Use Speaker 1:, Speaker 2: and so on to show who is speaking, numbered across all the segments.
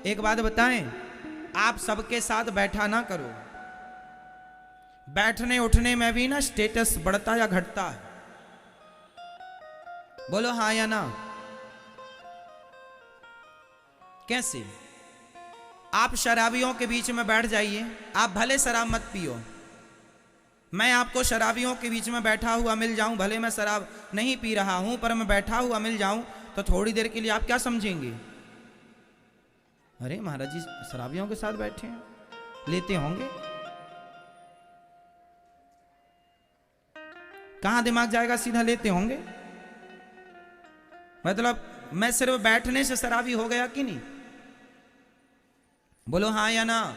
Speaker 1: एक बात बताएं, आप सबके साथ बैठा ना करो। बैठने उठने में भी ना स्टेटस बढ़ता या घटता है? बोलो हाँ या ना। कैसे? आप शराबियों के बीच में बैठ जाइए, आप भले शराब मत पियो, मैं आपको शराबियों के बीच में बैठा हुआ मिल जाऊं, भले मैं शराब नहीं पी रहा हूं पर मैं बैठा हुआ मिल जाऊं, तो थोड़ी देर के लिए आप क्या समझेंगे? अरे महाराज जी शराबियों के साथ बैठे हैं, लेते होंगे। कहां दिमाग जाएगा? सीधा लेते होंगे। मतलब मैं सिर्फ बैठने से शराबी हो गया कि नहीं? बोलो हाँ या ना।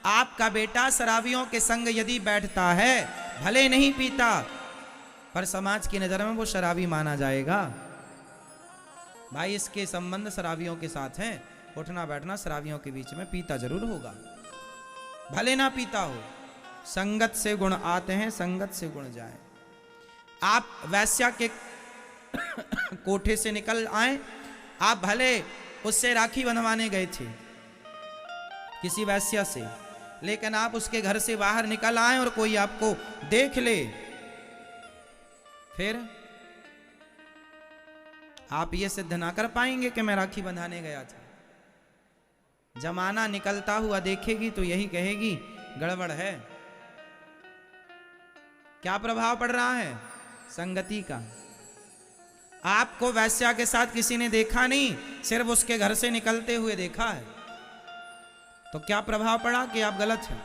Speaker 1: आपका बेटा शराबियों के संग यदि बैठता है, भले नहीं पीता, पर समाज की नजर में वो शराबी माना जाएगा। भाई इसके संबंध शराबियों के साथ हैं, उठना बैठना शराबियों के बीच में, पीता जरूर होगा, भले ना पीता हो। संगत से गुण आते हैं, संगत से गुण जाए। आप वैश्या के कोठे से निकल आए, आप भले उससे राखी बंधवाने गए थे किसी वैश्या से, लेकिन आप उसके घर से बाहर निकल आए और कोई आपको देख ले, फिर आप ये सिद्ध ना कर पाएंगे कि मैं राखी बंधाने गया था। जमाना निकलता हुआ देखेगी तो यही कहेगी गड़बड़ है। क्या प्रभाव पड़ रहा है? संगति का। आपको वैश्या के साथ किसी ने देखा नहीं, सिर्फ उसके घर से निकलते हुए देखा है, तो क्या प्रभाव पड़ा कि आप गलत हैं।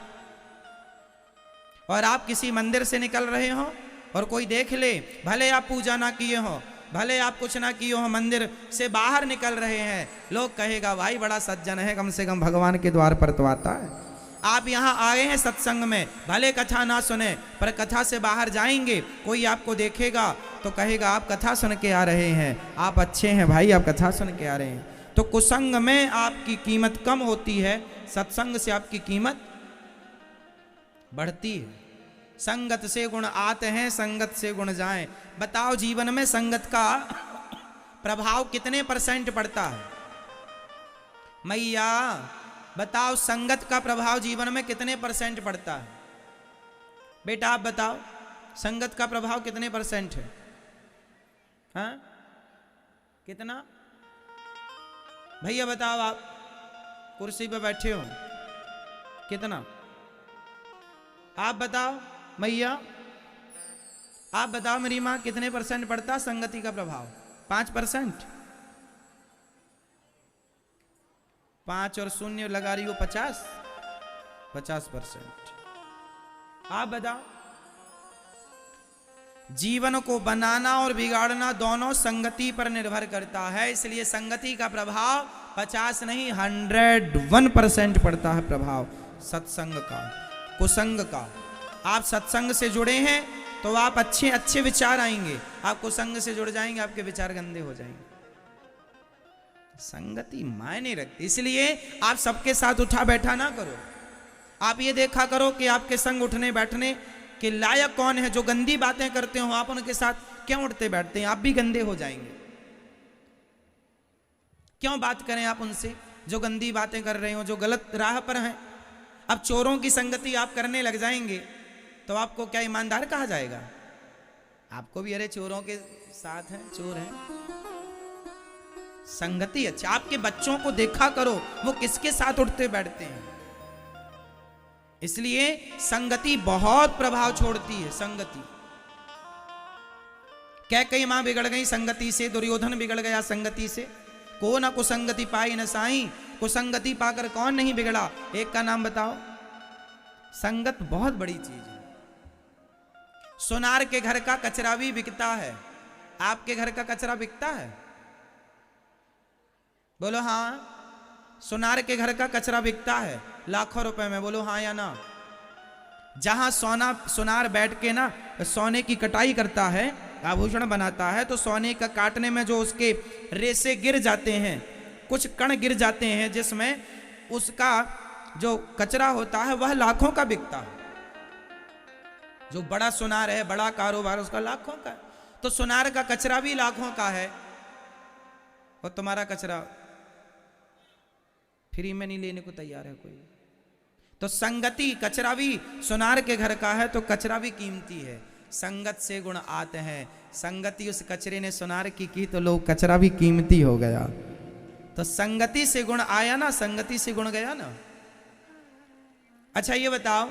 Speaker 1: और आप किसी मंदिर से निकल रहे हो और कोई देख ले, भले आप पूजा ना किए हो, भले आप कुछ ना किए हो, मंदिर से बाहर निकल रहे हैं, लोग कहेगा भाई बड़ा सज्जन है, कम से कम भगवान के द्वार पर तो आता है। आप यहाँ आए हैं सत्संग में, भले कथा ना सुने, पर कथा से बाहर जाएंगे, कोई आपको देखेगा तो कहेगा आप कथा सुन के आ रहे हैं, आप अच्छे हैं भाई, आप कथा सुन के आ रहे हैं। तो कुसंग में आपकी कीमत कम होती है, सत्संग से आपकी कीमत बढ़ती है। संगत से गुण आते हैं, संगत से गुण जाएं। बताओ जीवन में संगत का प्रभाव कितने % पड़ता है? मैया बताओ संगत का प्रभाव जीवन में कितने % पड़ता है? बेटा आप बताओ संगत का प्रभाव कितने % है? हाँ कितना? भैया बताओ, आप कुर्सी पे बैठे हो, कितना? आप बताओ मैया, आप बताओ मेरी मां, कितने % पड़ता संगति का प्रभाव? 5%? 5 और 0 लगा रही हो 50%। आप बताओ। जीवन को बनाना और बिगाड़ना दोनों संगति पर निर्भर करता है, इसलिए संगति का प्रभाव 50 नहीं 101% पड़ता है प्रभाव सत्संग का, कुसंग का। आप सत्संग से जुड़े हैं तो आप अच्छे अच्छे विचार आएंगे, आप कुसंग से जुड़ जाएंगे आपके विचार गंदे हो जाएंगे। संगति मायने रखती, इसलिए आप सबके साथ उठा बैठा ना करो। आप ये देखा करो कि आपके संग उठने बैठने के लायक कौन है। जो गंदी बातें करते हो आप उनके साथ क्यों उठते बैठते हैं? आप भी गंदे हो जाएंगे। क्यों बात करें आप उनसे जो गंदी बातें कर रहे हो, जो गलत राह पर हैं? अब चोरों की संगति आप करने लग जाएंगे तो आपको क्या ईमानदार कहा जाएगा? आपको भी अरे चोरों के साथ हैं, चोर हैं। संगति अच्छा। आपके बच्चों को देखा करो वो किसके साथ उठते बैठते हैं। इसलिए संगति बहुत प्रभाव छोड़ती है। संगति कैकेयी मां बिगड़ गई संगति से, दुर्योधन बिगड़ गया संगति से। को ना कुसंगति पाई न साई, कुसंगति पाकर कौन नहीं बिगड़ा? एक का नाम बताओ। संगत बहुत बड़ी चीज है। सोनार के घर का कचरा भी बिकता है, आपके घर का कचरा बिकता है? बोलो हाँ। सोनार के घर का कचरा बिकता है लाखों रुपए में, बोलो हाँ या ना। जहां सोनार बैठ के ना सोने की कटाई करता है, आभूषण बनाता है, तो सोने का काटने में जो उसके रेसे गिर जाते हैं, कुछ कण गिर जाते हैं, जिसमें उसका जो कचरा होता है वह लाखों का बिकता है। जो बड़ा सोनार है, बड़ा कारोबार, उसका लाखों का। तो सोनार का कचरा भी लाखों का है और तुम्हारा कचरा फ्री में नहीं लेने को तैयार है कोई। तो संगति, कचरा भी सुनार के घर का है तो कचरा भी कीमती है। संगत से गुण आते हैं। संगति उस कचरे ने सुनार की तो लोग कचरा भी कीमती हो गया। तो संगति से गुण आया ना, संगति से गुण गया ना। अच्छा ये बताओ,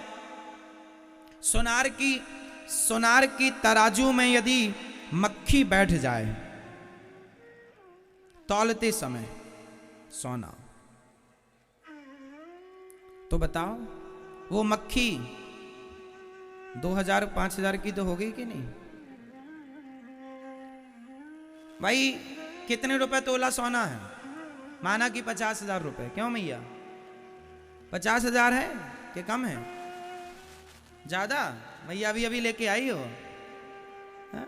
Speaker 1: सुनार की तराजू में यदि मक्खी बैठ जाए तौलते समय सोना, तो बताओ वो मक्खी 2000-5000 की तो हो गई कि नहीं? भाई कितने रुपए तोला सोना है? माना कि 50,000 रुपए। क्यों मैया 50,000 है कि कम है? ज्यादा? मैया अभी लेके आई हो? हा?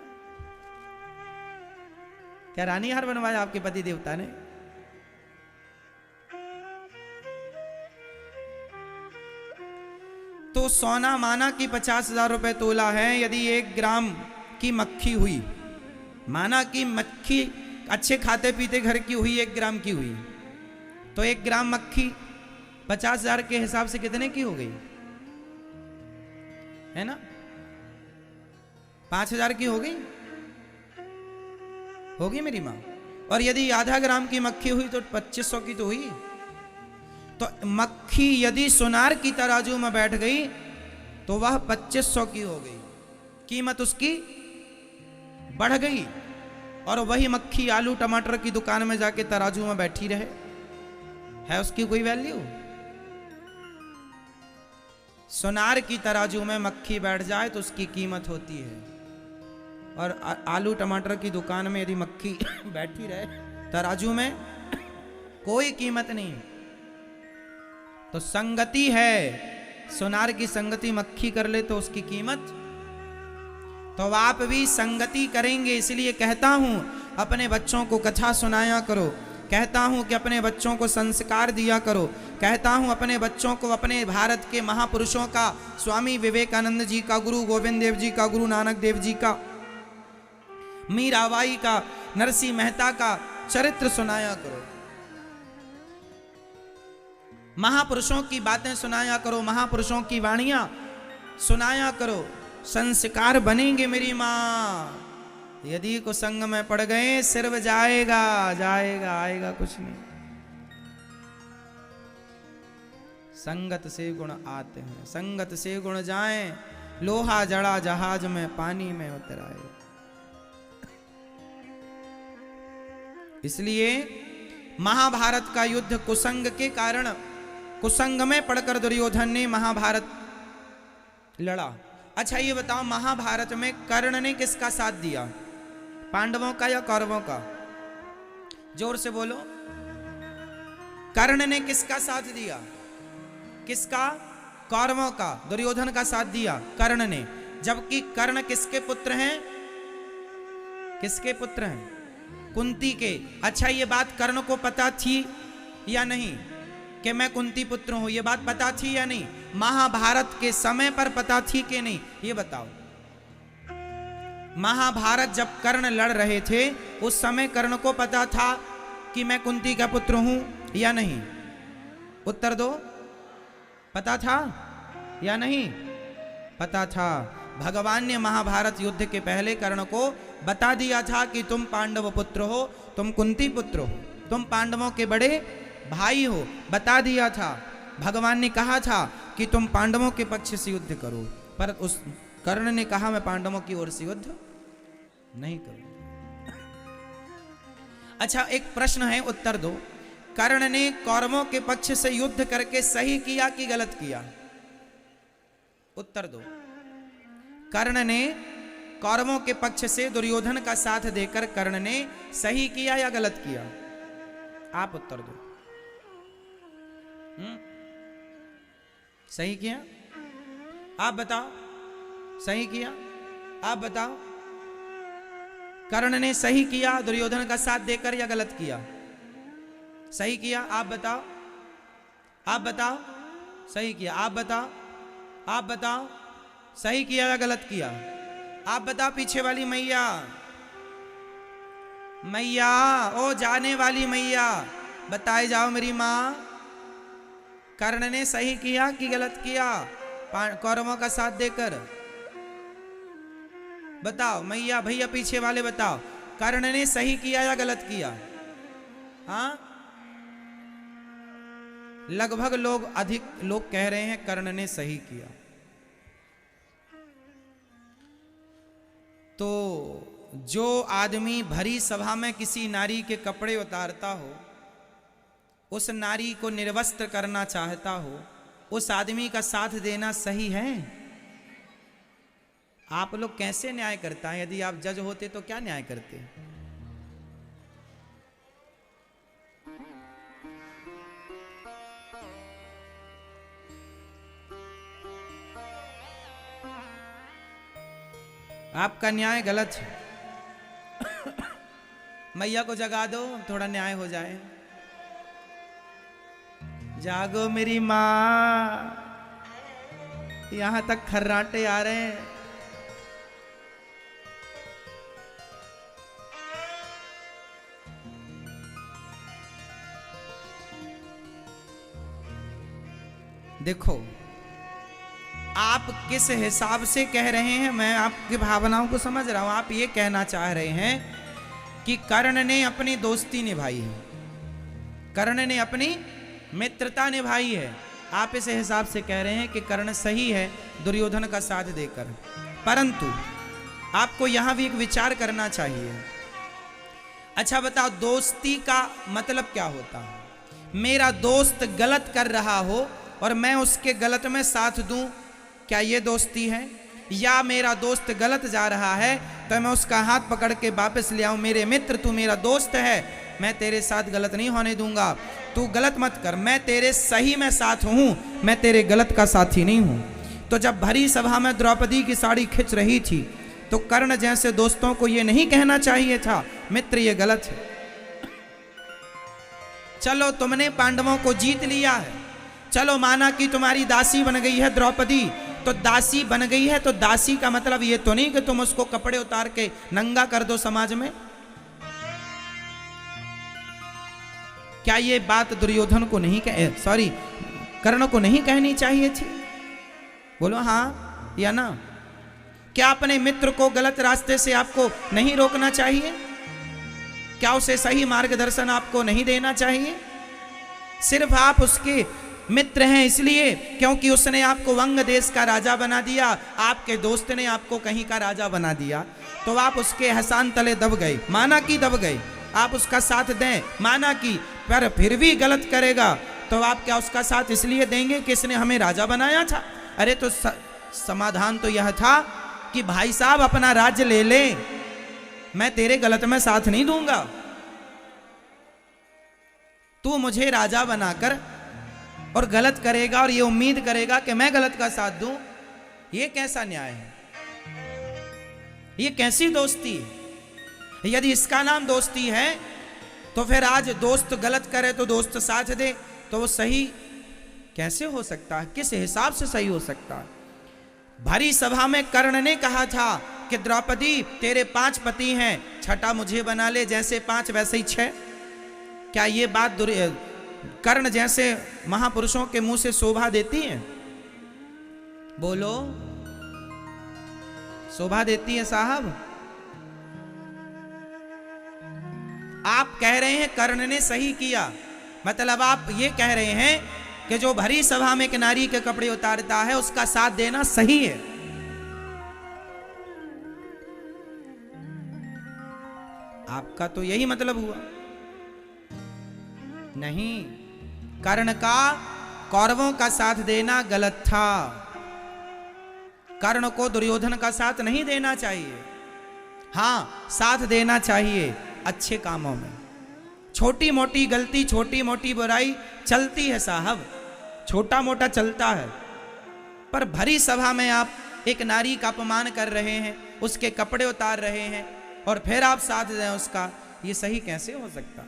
Speaker 1: क्या रानी हार बनवाया आपके पति देवता ने? तो सोना माना कि 50,000 रुपए तोला है। यदि 1 ग्राम की मक्खी हुई, माना कि मक्खी अच्छे खाते पीते घर की हुई, 1 ग्राम की हुई, तो 1 ग्राम मक्खी 50,000 के हिसाब से कितने की हो गई? है ना? 5,000 की हो गई? होगी मेरी मां। और यदि आधा ग्राम की मक्खी हुई तो 2500 की तो हुई। तो मक्खी यदि सुनार की तराजू में बैठ गई तो वह 2500 की हो गई, कीमत उसकी बढ़ गई। और वही मक्खी आलू टमाटर की दुकान में जाके तराजू में बैठी रहे, है उसकी कोई वैल्यू? सुनार की तराजू में मक्खी बैठ जाए तो उसकी कीमत होती है। और आलू टमाटर की दुकान में यदि मक्खी बैठी रहे तराजू में, कोई कीमत नहीं। तो संगति है, सुनार की संगति मक्खी कर ले तो उसकी कीमत। तो आप भी संगति करेंगे, इसलिए कहता हूं अपने बच्चों को कथा सुनाया करो, कहता हूं कि अपने बच्चों को संस्कार दिया करो, कहता हूं अपने बच्चों को अपने भारत के महापुरुषों का, स्वामी विवेकानंद जी का, गुरु गोविंद देव जी का, गुरु नानक देव जी का, मीराबाई का, नरसिंह मेहता का चरित्र सुनाया करो, महापुरुषों की बातें सुनाया करो, महापुरुषों की वाणियां सुनाया करो। संस्कार बनेंगे मेरी मां। यदि कुसंग में पड़ गए सिर्फ जाएगा जाएगा, आएगा कुछ नहीं। संगत से गुण आते हैं, संगत से गुण जाएं, लोहा जड़ा जहाज में पानी में उतराए। इसलिए महाभारत का युद्ध कुसंग के कारण, कुसंग में पड़कर दुर्योधन ने महाभारत लड़ा। अच्छा ये बताओ, महाभारत में कर्ण ने किसका साथ दिया? पांडवों का या कौरवों का? जोर से बोलो। कर्ण ने किसका साथ दिया? किसका? कौरवों का। दुर्योधन का साथ दिया कर्ण ने। जबकि कर्ण किसके पुत्र हैं? किसके पुत्र हैं? कुंती के। अच्छा ये बात कर्ण को पता थी या नहीं कि मैं कुंती पुत्र हूं? ये बात पता थी या नहीं? महाभारत के समय पर पता थी कि नहीं, ये बताओ। महाभारत जब कर्ण लड़ रहे थे उस समय कर्ण को पता था कि मैं कुंती का पुत्र हूं या नहीं? उत्तर दो। पता था या नहीं? पता था। भगवान ने महाभारत युद्ध के पहले कर्ण को बता दिया था कि तुम पांडव पुत्र हो, तुम कुंती पुत्र हो, तुम पांडवों के बड़े भाई हो। बता दिया था। भगवान ने कहा था कि तुम पांडवों के पक्ष से युद्ध करो, पर उस कर्ण ने कहा मैं पांडवों की ओर से युद्ध नहीं करूं। अच्छा एक प्रश्न है, उत्तर दो। कर्ण ने कौरवों के पक्ष से युद्ध करके सही किया कि गलत किया? उत्तर दो। कर्ण ने कौरवों के पक्ष से दुर्योधन का साथ देकर कर्ण ने सही किया या गलत किया? आप उत्तर दो। सही किया? आप बताओ। सही किया? आप बताओ। कर्ण ने सही किया दुर्योधन का साथ देकर या गलत किया? सही किया? आप बताओ। आप बताओ। सही किया? आप बताओ। आप बताओ। सही किया या गलत किया? आप बताओ। पीछे वाली मैया, मैया, ओ जाने वाली मैया, बताए जाओ मेरी माँ। कर्ण ने सही किया कि गलत किया कौरवों का साथ देकर? बताओ मैया भैया पीछे वाले बताओ, कर्ण ने सही किया या गलत किया? हाँ, लगभग अधिक लोग कह रहे हैं कर्ण ने सही किया। तो जो आदमी भरी सभा में किसी नारी के कपड़े उतारता हो, उस नारी को निर्वस्त्र करना चाहता हो, उस आदमी का साथ देना सही है? आप लोग कैसे न्याय करता है? यदि आप जज होते तो क्या न्याय करते? आपका न्याय गलत है। मैया को जगा दो, थोड़ा न्याय हो जाए। जागो मेरी माँ, यहां तक खर्राटे आ रहे हैं। देखो आप किस हिसाब से कह रहे हैं, मैं आपकी भावनाओं को समझ रहा हूं। आप ये कहना चाह रहे हैं कि कर्ण ने अपनी दोस्ती निभाई है, कर्ण ने अपनी मित्रता निभाई है। आप इस हिसाब से कह रहे हैं कि कर्ण सही है दुर्योधन का साथ देकर। परंतु आपको यहां भी एक विचार करना चाहिए। अच्छा बताओ, दोस्ती का मतलब क्या होता है? मेरा दोस्त गलत कर रहा हो और मैं उसके गलत में साथ दूं, क्या ये दोस्ती है? या मेरा दोस्त गलत जा रहा है तो मैं उसका हाथ पकड़ के वापस ले आऊं, मेरे मित्र तू मेरा दोस्त है, मैं तेरे साथ गलत नहीं होने दूंगा, तू गलत मत कर, मैं तेरे सही में साथ हूं, मैं तेरे गलत का साथी नहीं हूं। तो जब भरी सभा में द्रौपदी की साड़ी खिंच रही थी तो कर्ण जैसे दोस्तों को यह नहीं कहना चाहिए था मित्र ये गलत है। चलो तुमने पांडवों को जीत लिया है, चलो माना कि तुम्हारी दासी बन गई है द्रौपदी, तो दासी बन गई है तो दासी का मतलब ये तो नहीं कि तुम उसको कपड़े उतार के नंगा कर दो समाज में। क्या ये बात दुर्योधन को नहीं कर्ण को नहीं कहनी चाहिए थी? बोलो हाँ या ना? क्या अपने मित्र को गलत रास्ते से आपको नहीं रोकना चाहिए? क्या उसे सही मार्गदर्शन आपको नहीं देना चाहिए? सिर्फ आप उसके मित्र हैं इसलिए क्योंकि उसने आपको वंग देश का राजा बना दिया, आपके दोस्त ने आपको कहीं का राजा बना दिया, तो आप उसके एहसान तले दब गए। माना कि दब गए, आप उसका साथ दें, माना कि पर फिर भी गलत करेगा तो आप क्या उसका साथ इसलिए देंगे कि इसने हमें राजा बनाया था? अरे तो समाधान तो यह था कि भाई साहब अपना राज्य ले ले, मैं तेरे गलत में साथ नहीं दूंगा, तू मुझे राजा बनाकर और गलत करेगा और ये उम्मीद करेगा कि मैं गलत का साथ दूं। ये कैसा न्याय है? ये कैसी दोस्ती है? यदि इसका नाम दोस्ती है तो फिर आज दोस्त गलत करे तो दोस्त साथ दे, तो वो सही कैसे हो सकता है? किस हिसाब से सही हो सकता है? भरी सभा में कर्ण ने कहा था कि द्रौपदी तेरे 5 पति हैं, छठा मुझे बना ले, जैसे 5 वैसे ही 6। क्या ये बात कर्ण जैसे महापुरुषों के मुंह से शोभा देती है? बोलो, शोभा देती है साहब? आप कह रहे हैं कर्ण ने सही किया, मतलब आप ये कह रहे हैं कि जो भरी सभा में एक नारी के कपड़े उतारता है उसका साथ देना सही है। आपका तो यही मतलब हुआ। नहीं, कर्ण का कौरवों का साथ देना गलत था। कर्ण को दुर्योधन का साथ नहीं देना चाहिए। हां, साथ देना चाहिए अच्छे कामों में। छोटी मोटी गलती, छोटी मोटी बुराई चलती है साहब, छोटा मोटा चलता है, पर भरी सभा में आप एक नारी का अपमान कर रहे हैं, उसके कपड़े उतार रहे हैं और फिर आप साथ दें उसका, ये सही कैसे हो सकता?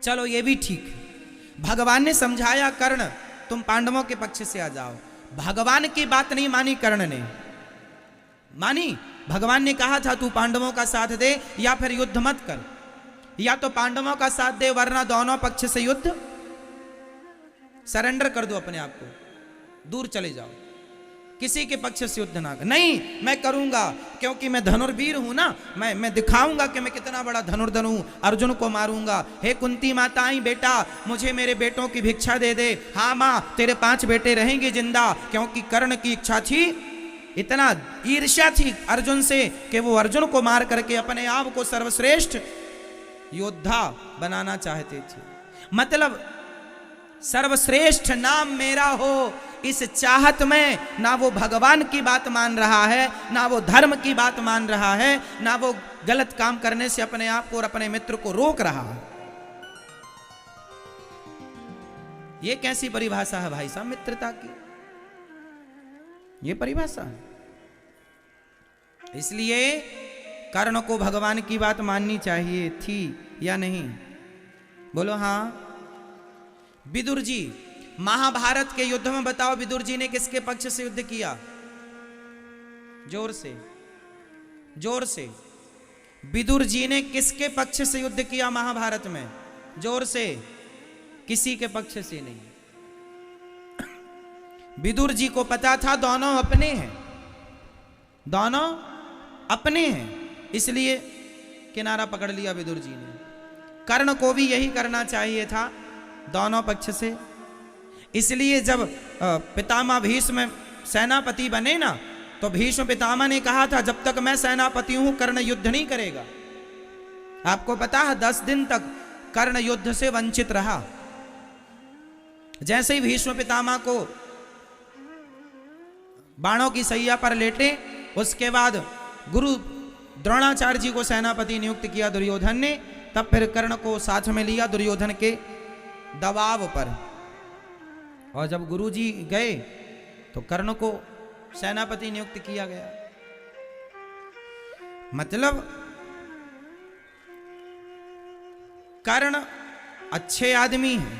Speaker 1: चलो ये भी ठीक है, भगवान ने समझाया कर्ण तुम पांडवों के पक्ष से आ जाओ। भगवान की बात नहीं मानी कर्ण ने, मानी? भगवान ने कहा था तू पांडवों का साथ दे या फिर युद्ध मत कर, या तो पांडवों का साथ दे वरना दोनों पक्ष से युद्ध सरेंडर कर दो अपने आप को, दूर चले जाओ, किसी के पक्ष से युद्ध ना कर। नहीं, मैं करूंगा क्योंकि मैं धनुर्वीर हूं ना, मैं दिखाऊंगा कि मैं कितना बड़ा धनुर्धर हूं, अर्जुन को मारूंगा। हे कुंती माता, आई बेटा मुझे मेरे बेटों की भिक्षा दे दे। हाँ माँ, तेरे 5 बेटे रहेंगे जिंदा, क्योंकि कर्ण की इच्छा थी, इतना ईर्ष्या थी अर्जुन से कि वो अर्जुन को मार करके अपने आप को सर्वश्रेष्ठ योद्धा बनाना चाहते थे। मतलब सर्वश्रेष्ठ नाम मेरा हो, इस चाहत में ना वो भगवान की बात मान रहा है, ना वो धर्म की बात मान रहा है, ना वो गलत काम करने से अपने आप को और अपने मित्र को रोक रहा है। ये कैसी परिभाषा है भाई साहब मित्रता की? ये परिभाषा है। इसलिए कर्ण को भगवान की बात माननी चाहिए थी या नहीं? बोलो हाँ। विदुर जी, महाभारत के युद्ध में बताओ विदुर जी ने किसके पक्ष से युद्ध किया? जोर से, जोर से। विदुर जी ने किसके पक्ष से युद्ध किया महाभारत में? जोर से। किसी के पक्ष से नहीं। विदुर जी को पता था दोनों अपने हैं, दोनों अपने हैं, इसलिए किनारा पकड़ लिया विदुर जी ने। कर्ण को भी यही करना चाहिए था, दोनों पक्ष से। इसलिए जब पितामह भीष्म सेनापति बने ना, तो भीष्म पितामह ने कहा था जब तक मैं सेनापति हूं कर्ण युद्ध नहीं करेगा। आपको पता है 10 दिन तक कर्ण युद्ध से वंचित रहा। जैसे ही भीष्म पितामह को बाणों की सैया पर लेटे, उसके बाद गुरु द्रोणाचार्य जी को सेनापति नियुक्त किया दुर्योधन ने, तब फिर कर्ण को साथ में लिया दुर्योधन के दबाव पर। और जब गुरु जी गए तो कर्ण को सेनापति नियुक्त किया गया। मतलब कर्ण अच्छे आदमी हैं,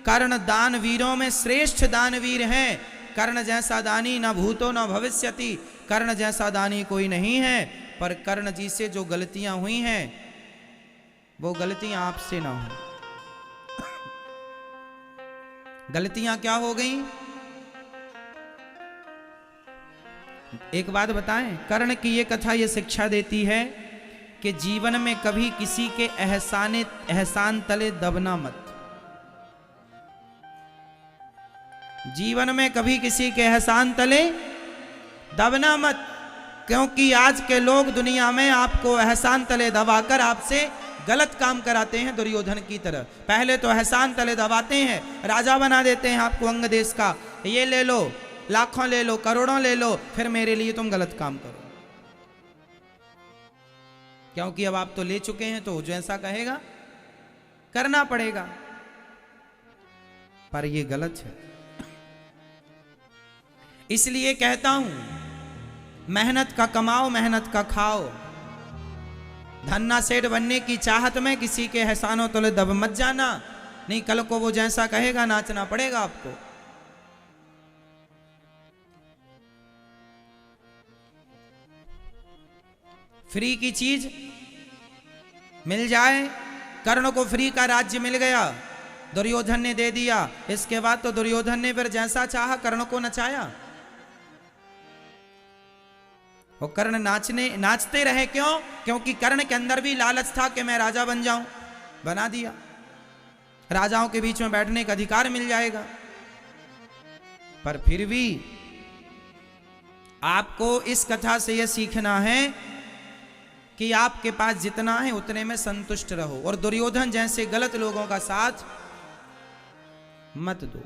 Speaker 1: कर्ण दानवीरों में श्रेष्ठ दानवीर हैं। कर्ण जैसा दानी न भूतो न भविष्यति, कर्ण जैसा दानी कोई नहीं है। पर कर्ण जी से जो गलतियां हुई हैं वो गलतियां आपसे ना हो। गलतियां क्या हो गई? एक बात बताएं, कर्ण की ये कथा ये शिक्षा देती है कि जीवन में कभी किसी के एहसान तले दबना मत। जीवन में कभी किसी के एहसान तले दबना मत, क्योंकि आज के लोग दुनिया में आपको एहसान तले दबाकर आपसे गलत काम कराते हैं, दुर्योधन की तरह। पहले तो एहसान तले दबाते हैं, राजा बना देते हैं आपको अंग देश का, ये ले लो, लाखों ले लो, करोड़ों ले लो, फिर मेरे लिए तुम गलत काम करो। क्योंकि अब आप तो ले चुके हैं, तो जैसा कहेगा करना पड़ेगा। पर ये गलत है। इसलिए कहता हूं, मेहनत का कमाओ, मेहनत का खाओ। धन्ना सेठ बनने की चाहत में किसी के एहसानों तले दब मत जाना, नहीं कल को वो जैसा कहेगा नाचना पड़ेगा आपको। फ्री की चीज मिल जाए, कर्ण को फ्री का राज्य मिल गया, दुर्योधन ने दे दिया। इसके बाद तो दुर्योधन ने फिर जैसा चाहा कर्ण को नचाया। वो कर्ण नाचते रहे। क्यों? क्योंकि कर्ण के अंदर भी लालच था कि मैं राजा बन जाऊं, बना दिया। राजाओं के बीच में बैठने का अधिकार मिल जाएगा। पर फिर भी आपको इस कथा से यह सीखना है कि आपके पास जितना है उतने में संतुष्ट रहो, और दुर्योधन जैसे गलत लोगों का साथ मत दो।